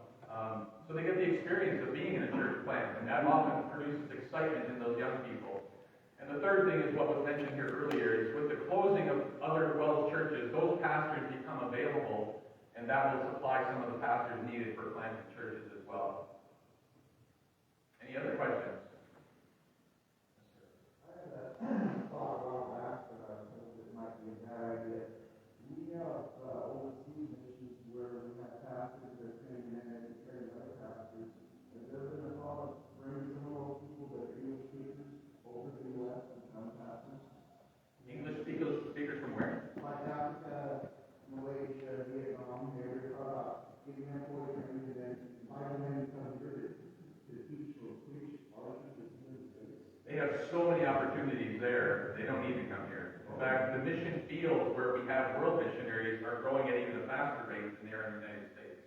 So they get the experience of being in a church plant, and that often produces excitement in those young people. And the third thing is what was mentioned here earlier, is with the closing of other Wells churches, those pastors become available, and that will supply some of the pastors needed for planting churches as well. Any other questions? I had a thought a while back, but I think it might be a bad idea. We have overseas missions where we have pastors that are training men and training other pastors. Has there been a thought of bringing some of those people that are English speakers over to the U.S. and become pastors? English speakers from where? Like Africa, Malaysia, Vietnam, they're giving them for training and then inviting them to come here to teach or preach our churches in the States. They have so many opportunities there, they don't need to come here. In fact, the mission fields where we have world missionaries are growing at even a faster rate than they are in the United States.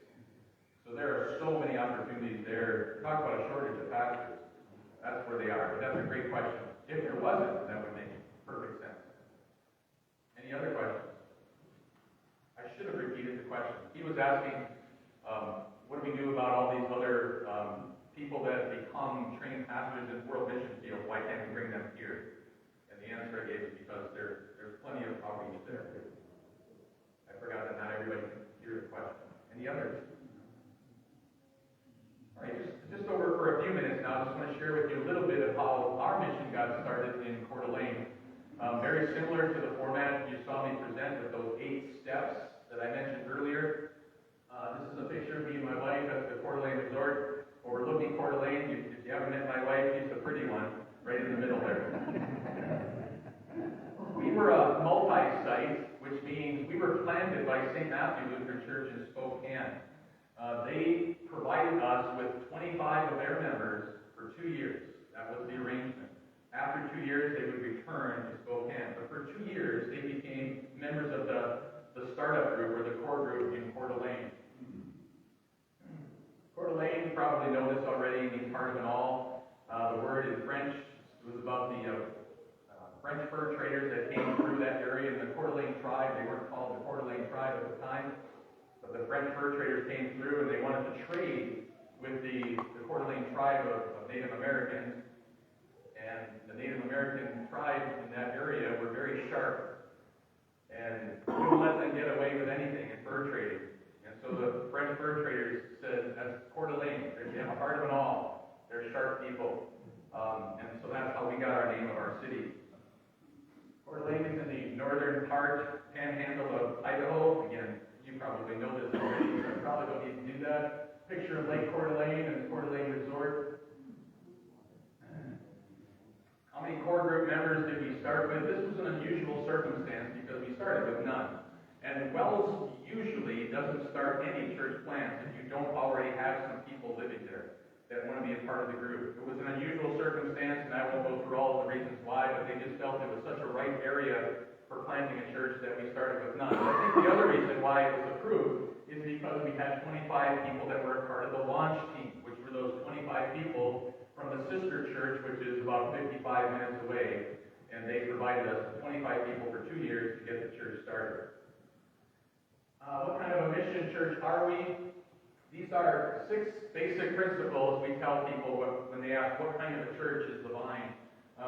So there are so many opportunities there. Talk about a shortage of pastors. That's where they are. But that's a great question. If there wasn't, that would make perfect sense. Any other questions? I should have repeated the question. He was asking, what do we do about all these other people that become trained pastors in world mission field? Why can't we bring them here? And the answer I gave is because there's plenty of outreach there. I forgot that not everybody can hear the question. Any others? All right, just over for a few minutes now, I just want to share with you a little bit of how our mission got started in Coeur d'Alene. Very similar to the format you saw me present with those 8 steps that I mentioned earlier. This is a picture of me and my wife at the Coeur d'Alene Resort, overlooking Coeur d'Alene. If you haven't met my wife, she's the pretty one, right in the middle there. We were a multi-site, which means we were planted by St. Matthew Lutheran Church in Spokane. They provided us with 25 of their members for 2 years. That was the arrangement. After 2 years, they would return to Spokane. But for 2 years, they became members of the startup group, or the core group in Coeur d'Alene. Coeur d'Alene, you probably know this already, means heart of an all. The word in French, it was about the French fur traders that came through that area in the Coeur d'Alene tribe. They weren't called the Coeur d'Alene tribe at the time, but the French fur traders came through and they wanted to trade with the Coeur d'Alene tribe of Native Americans. And the Native American tribes in that area were very sharp and wouldn't let them get away with anything in fur trading. And so the French fur traders said, that's Coeur d'Alene. They have a heart of an all. They're sharp people. And so that's how we got our name of our city. Coeur d'Alene is in the northern part, panhandle of Idaho. Again, you probably know this already, so I probably don't need to do that. Picture of Lake Coeur d'Alene and the Coeur d'Alene Resort. How many core group members did we start with? This was an unusual circumstance because we started with none. And Wells usually doesn't doesn't start any church plans if you don't already have some people living there that want to be a part of the group. It was an unusual circumstance, and I won't go through all of the reasons why, but they just felt it was such a right area for planting a church that we started with none. But I think the other reason why it was approved is because we had 25 people that were a part of the launch team, which were those 25 people from the sister church, which is about 55 minutes away, and they provided us with 25 people for 2 years to get the church started. What kind of a mission church are we? These are 6 basic principles we tell people when they ask what kind of a church is the Vine.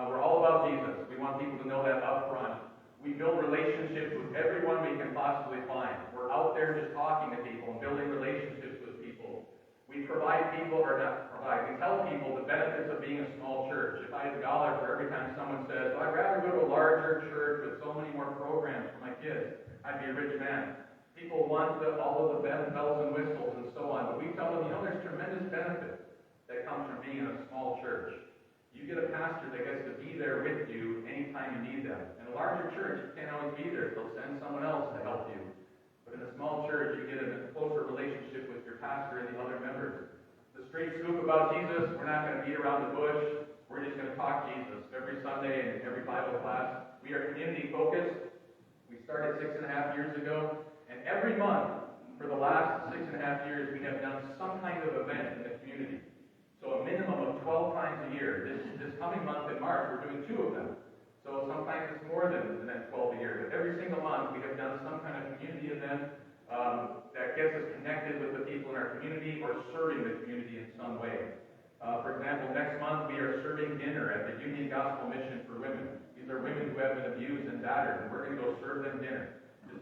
We're all about Jesus. We want people to know that up front. We build relationships with everyone we can possibly find. We're out there just talking to people and building relationships with people. We provide people, or not provide, we tell people the benefits of being a small church. If I had $1 for every time someone says, well, I'd rather go to a larger church with so many more programs for my kids, I'd be a rich man. People want all of the bells and whistles and so on, but we tell them, there's tremendous benefit that comes from being in a small church. You get a pastor that gets to be there with you anytime you need them. In a larger church, you can't always be there. They'll send someone else to help you. But in a small church, you get a closer relationship with your pastor and the other members. The straight scoop about Jesus, we're not going to beat around the bush. We're just going to talk Jesus every Sunday and every Bible class. We are community focused. We started 6.5 years ago. And every month, for the last 6.5 years, we have done some kind of event in the community. So a minimum of 12 times a year. This coming month in March, we're doing 2 of them. So sometimes it's more than 12 a year. But every single month, we have done some kind of community event that gets us connected with the people in our community or serving the community in some way. For example, next month, we are serving dinner at the Union Gospel Mission for Women. These are women who have been abused and battered, and we're going to go serve them dinner.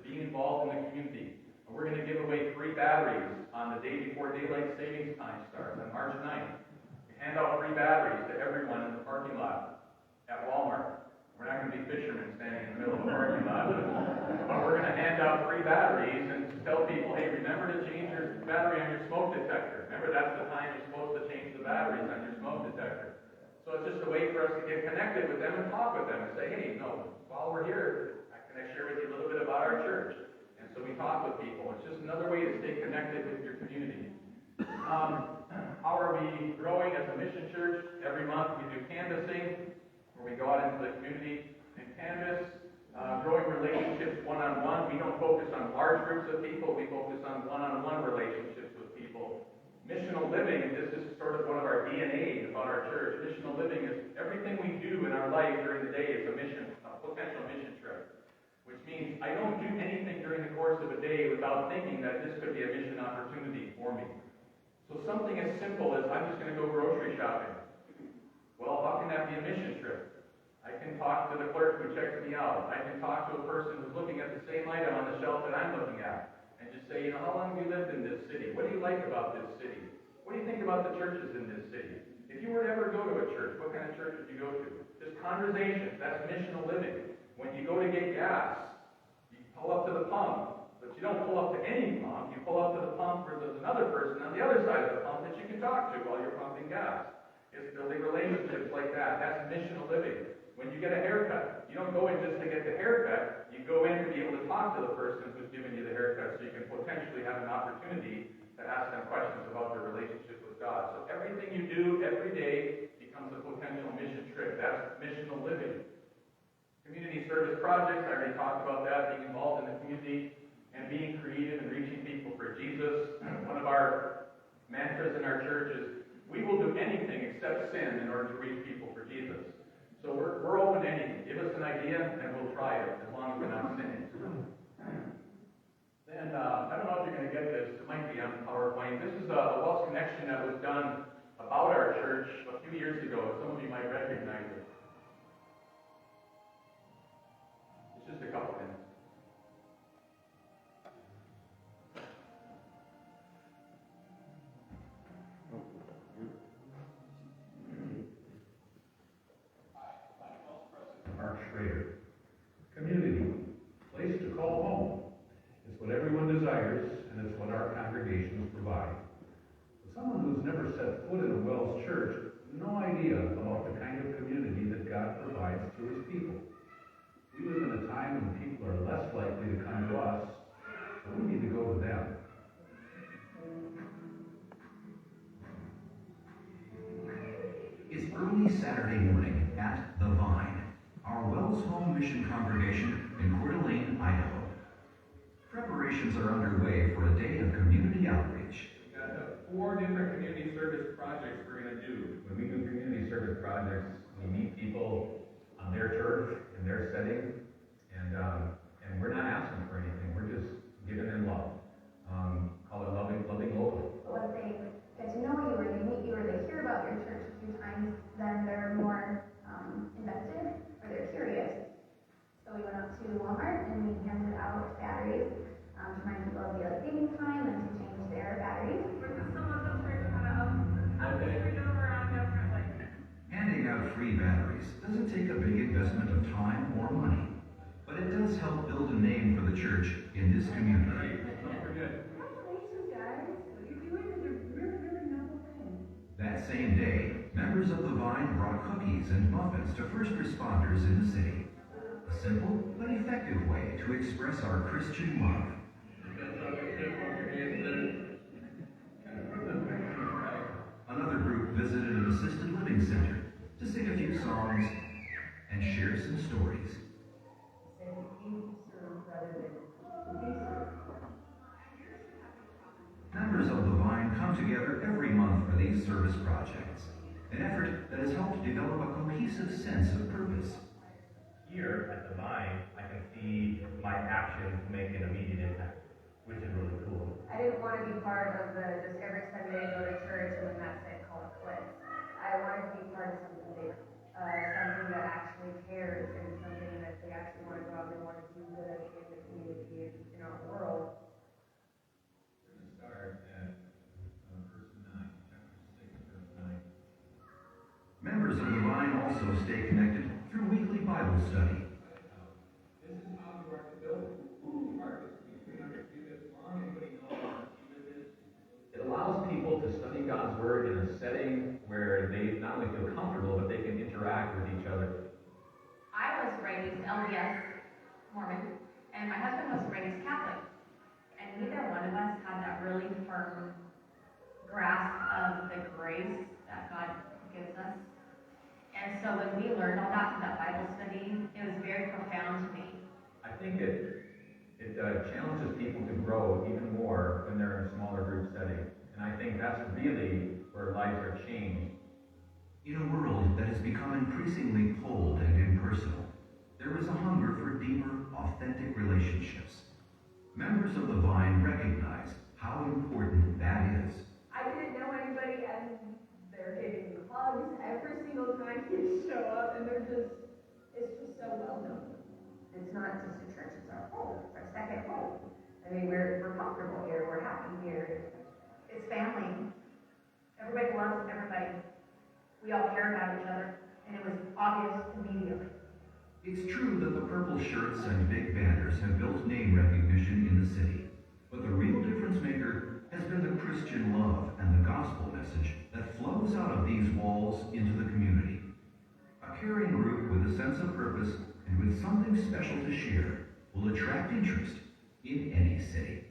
Being involved in the community. And we're going to give away free batteries on the day before daylight savings time starts on March 9th. We hand out free batteries to everyone in the parking lot at Walmart. We're not going to be fishermen standing in the middle of the parking lot, but we're going to hand out free batteries and tell people, hey, remember to change your battery on your smoke detector. Remember, that's the time you're supposed to change the batteries on your smoke detector. So it's just a way for us to get connected with them and talk with them and say, hey, while we're here, can I share with you a little bit about our church? And so we talk with people. It's just another way to stay connected with your community. How are we growing as a mission church? Every month we do canvassing, where we go out into the community and canvass, growing relationships one-on-one. We don't focus on large groups of people. We focus on one-on-one relationships with people. Missional living, this is sort of one of our DNA about our church. Missional living is everything we do in our life during the day is a potential mission trip. Which means I don't do anything during the course of a day without thinking that this could be a mission opportunity for me. So something as simple as I'm just going to go grocery shopping. Well, how can that be a mission trip? I can talk to the clerk who checks me out. I can talk to a person who's looking at the same item on the shelf that I'm looking at. And just say, how long have you lived in this city? What do you like about this city? What do you think about the churches in this city? If you were to ever go to a church, what kind of church would you go to? Just conversation. That's missional living. When you go to get gas, you pull up to the pump, but you don't pull up to any pump. You pull up to the pump where there's another person on the other side of the pump that you can talk to while you're pumping gas. It's building relationships like that. That's missional living. When you get a haircut, you don't go in just to get the haircut. You go in to be able to talk to the person who's giving you the haircut so you can potentially have an opportunity to ask them questions about their relationship with God. So everything you do every day becomes a potential mission trip. That's missional living. Community service projects, I already talked about that, being involved in the community and being creative and reaching people for Jesus. One of our mantras in our church is, we will do anything except sin in order to reach people for Jesus. So we're open to anything. Give us an idea and we'll try it, as long as we're not sinning. Then, I don't know if you're going to get this, it might be on PowerPoint. This is a Welsh connection that was done about our church a few years ago. Some of you might recognize it. Just a couple minutes. Mark Schrader. Community, place to call home. It's what everyone desires, and it's what our congregations provide. For someone who's never set foot in a Welsh church, no idea about the kind of community that God provides through His people. We live in a time when people are less likely to come to us, so we need to go to them. Saturday morning at The Vine, our Wells Home Mission congregation in Coeur d'Alene, Idaho. Preparations are underway for a day of community outreach. We've got 4 different community service projects we're going to do. When we do community service projects, we meet people on their turf, in their setting, and we're not asking for anything. We're just giving them love. Call it loving local. Once they get to know you, or they meet you, or they hear about your church a few times, then they're more invested, or they're curious. So we went up to Walmart and we handed out batteries to remind people of daylight savings time and to change their batteries. Some of the church kind of up the street over on differently. Handing out free batteries doesn't take a big investment of time or money, but it does help build a name for the church in this community. Don't forget. Congratulations, guys. What you're doing is a really, really noble thing. That same day, members of The Vine brought cookies and muffins to first responders in the city. A simple but effective way to express our Christian love. Another group visited an assisted living center to sing a few songs and share some stories. Members of The Vine come together every month for these service projects, an effort that has helped develop a cohesive sense of purpose. Here at the Vine, I can see my actions make an immediate impact, which is really cool. I didn't want to be part of the just every Sunday go to church and then that's it, call it quits. I wanted to be part of something bigger, something that actually cares and something that they actually want to go out and want to do good in the community and in our world. We're going to start at verse 9, chapter 6, verse 9. Members of The Vine also stay connected through weekly Bible study. This is how you are to build. Mark is 300 cubits long. Anybody know how much cubit is? It allows people to study God's Word in a setting where they not only feel comfortable, but they can interact with each other. I was raised LDS Mormon, and my husband was raised Catholic. And neither one of us had that really firm grasp of the grace that God gives us. And so when we learned all that from that Bible study, it was very profound to me. I think it challenges people to grow even more when they're in a smaller group setting. And I think that's really where lives are changed. In a world that has become increasingly cold and impersonal, there is a hunger for deeper, authentic relationships. Members of The Vine recognize how important that is. I didn't know anybody, and they're giving me hugs every single time you show up, and it's just so well known. It's not just a church, it's our home, it's our second home. I mean, we're comfortable here, we're happy here. It's family. Everybody loves everybody. We all care about each other, and it was obvious immediately. It's true that the purple shirts and big banners have built name recognition in the city, but the real difference maker has been the Christian love and the gospel message that flows out of these walls into the community. A caring group with a sense of purpose and with something special to share will attract interest in any city.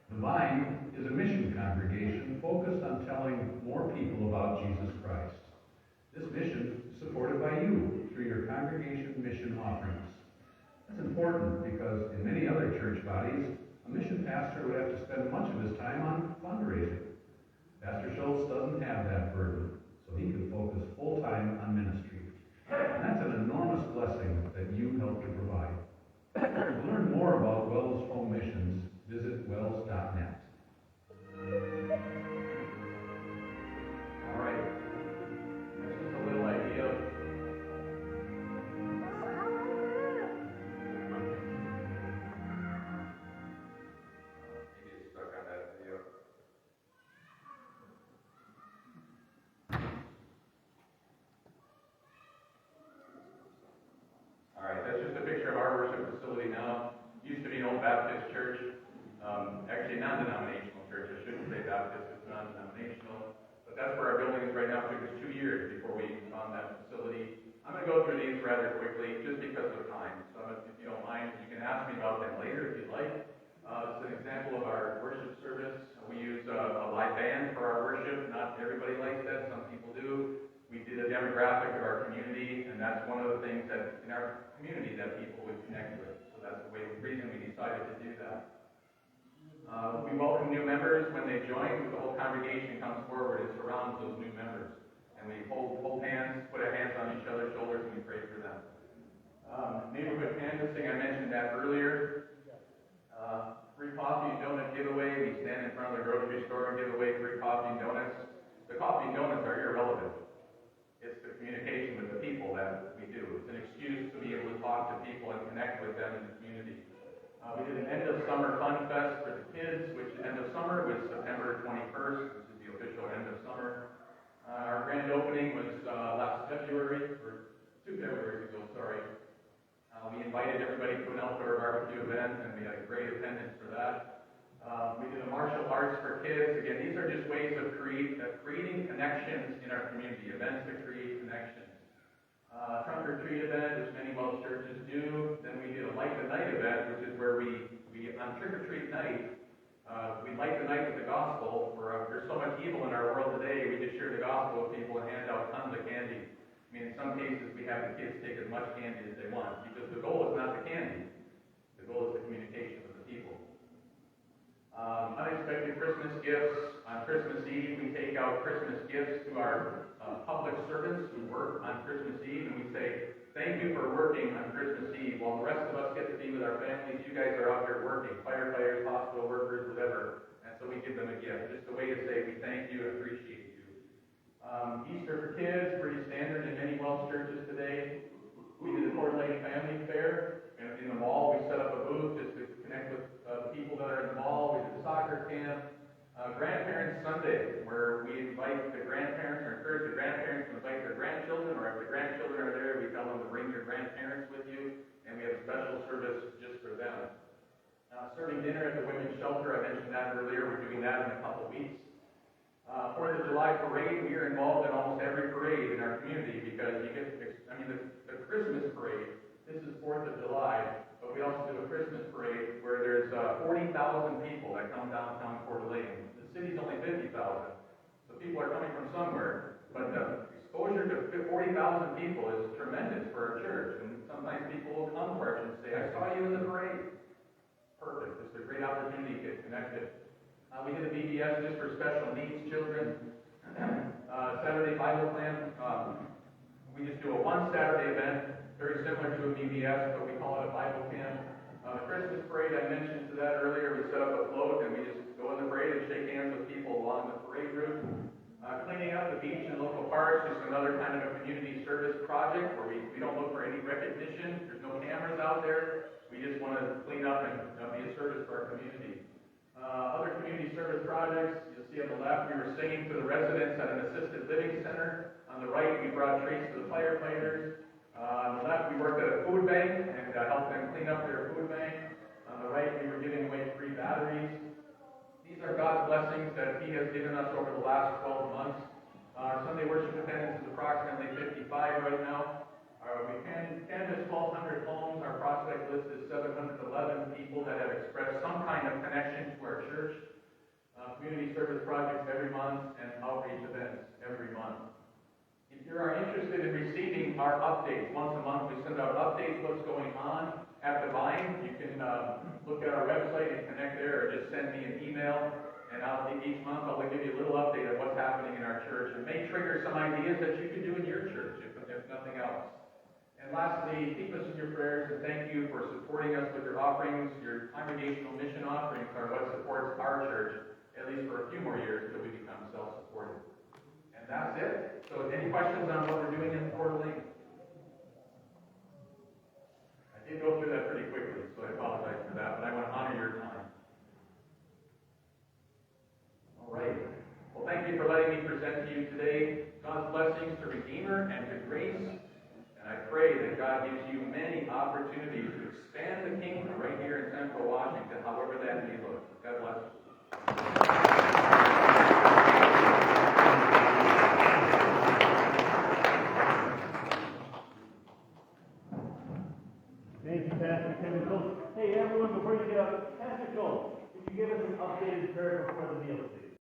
The Vine is a mission congregation focused on telling more people about Jesus Christ. This mission is supported by you through your congregation mission offerings. That's important because in many other church bodies, a mission pastor would have to spend much of his time on fundraising. Pastor Schultz doesn't have that burden, so he can focus full-time on ministry. And that's an enormous blessing that you help to provide. To learn more about Wells Home Missions, visit wells.net. All right. That's just a little idea of maybe it's stuck on that video. All right, that's just a picture of our worship facility now. Used to be an old Baptist church, actually non-denominational church. I shouldn't say Baptist, it's non-denominational. But that's where our building is right now. It took us 2 years before we found that facility. I'm going to go through these rather quickly just because of time. So if you don't mind, you can ask me about them later if you'd like. It's an example of our worship service. We use a live band for our community that people would connect with. So that's the reason we decided to do that. We welcome new members when they join. The whole congregation comes forward and surrounds those new members. And we hold hands, put our hands on each other's shoulders, and we pray for them. Neighborhood canvassing, I mentioned that earlier. Free coffee and donut giveaway. We stand in front of the grocery store and give away free coffee and donuts. The coffee and donuts are irrelevant. It's the communication with the people that we do. It's an excuse to be able to talk to people and connect with them in the community. We did an end of summer fun fest for the kids, which end of summer was September 21st, which is the official end of summer. Our grand opening was last February, or 2 Februaries ago, sorry. We invited everybody to an outdoor barbecue event, and we had a great attendance for that. We did a martial arts for kids. Again, these are just ways of creating connections in our community, events to create connections. Trunk or treat event, which many Welsh churches do. Then we did a light the night event, which is where we on trick or treat night, we light the night with the gospel. There's so much evil in our world today, we just share the gospel with people and hand out tons of candy. I mean, in some cases, we have the kids take as much candy as they want, because the goal is not the candy. The goal is the communication with the people. Unexpected Christmas gifts. On Christmas Eve, we take out Christmas gifts to our public servants who work on Christmas Eve, and we say, thank you for working on Christmas Eve. While the rest of us get to be with our families, you guys are out here working, firefighters, hospital workers, whatever. And so we give them a gift, just a way to say we thank you and appreciate you. Easter for kids, pretty standard in many Welsh churches today. We did the Coeur Family Fair. In the mall, we set up a booth just to connect with the people that are in the mall. We did a soccer camp. Grandparents Sunday, where we invite the grandparents, or encourage the grandparents to invite their grandchildren, or if the grandchildren are there, we tell them to bring your grandparents with you, and we have a special service just for them. Serving dinner at the women's shelter, I mentioned that earlier. We're doing that in a couple weeks. 4th of July parade, we are involved in almost every parade in our community because the Christmas parade, this is 4th of July, but we also do a Christmas parade where there's 40,000 people that come downtown Coeur d'Alene. The city's only 50,000, so people are coming from somewhere, but the exposure to 40,000 people is tremendous for our church, and sometimes people will come to our church and say, I saw you in the parade. Perfect. It's a great opportunity to get connected. We did a VBS just for special needs children. Saturday Bible Plan. We just do a one Saturday event, very similar to a VBS, but we call it a Bible camp. Christmas parade, I mentioned to that earlier. We set up a float and we just go in the parade and shake hands with people along the parade route. Cleaning up the beach and local parks, just another kind of a community service project where we don't look for any recognition. There's no cameras out there. We just want to clean up and be a service to our community. Other community service projects, you'll see on the left, we were singing to the residents at an assisted living center. On the right, we brought treats to the firefighters. On the left, we worked at a food bank and helped them clean up their food bank. On the right, we were giving away free batteries. These are God's blessings that He has given us over the last 12 months. Our Sunday worship attendance is approximately 55 right now. We canvassed 1,200 homes. Our prospect list is 711 people that have expressed some kind of connection to our church. Community service projects every month and outreach events every month. If you are interested in receiving our updates, once a month we send out updates, what's going on at the Vine. You can look at our website and connect there, or just send me an email, and each month I'll give you a little update of what's happening in our church. It may trigger some ideas that you can do in your church, if nothing else. And lastly, keep us in your prayers, and thank you for supporting us with your offerings. Your congregational mission offerings are what supports our church, at least for a few more years until we become self-supported. And that's it. So any questions on what we're doing in Coeur d'Alene? I did go through that pretty quickly, so I apologize for that, but I want to honor your time. All right. Well, thank you for letting me present to you today God's blessings to Redeemer and to Grace. And I pray that God gives you many opportunities to expand the kingdom right here in Central Washington, however that may look. God bless you. Thank you, Pastor Kevin Schultz. Hey, everyone, before you get up, Pastor Schultz, could you give us an updated prayer before the meal, please?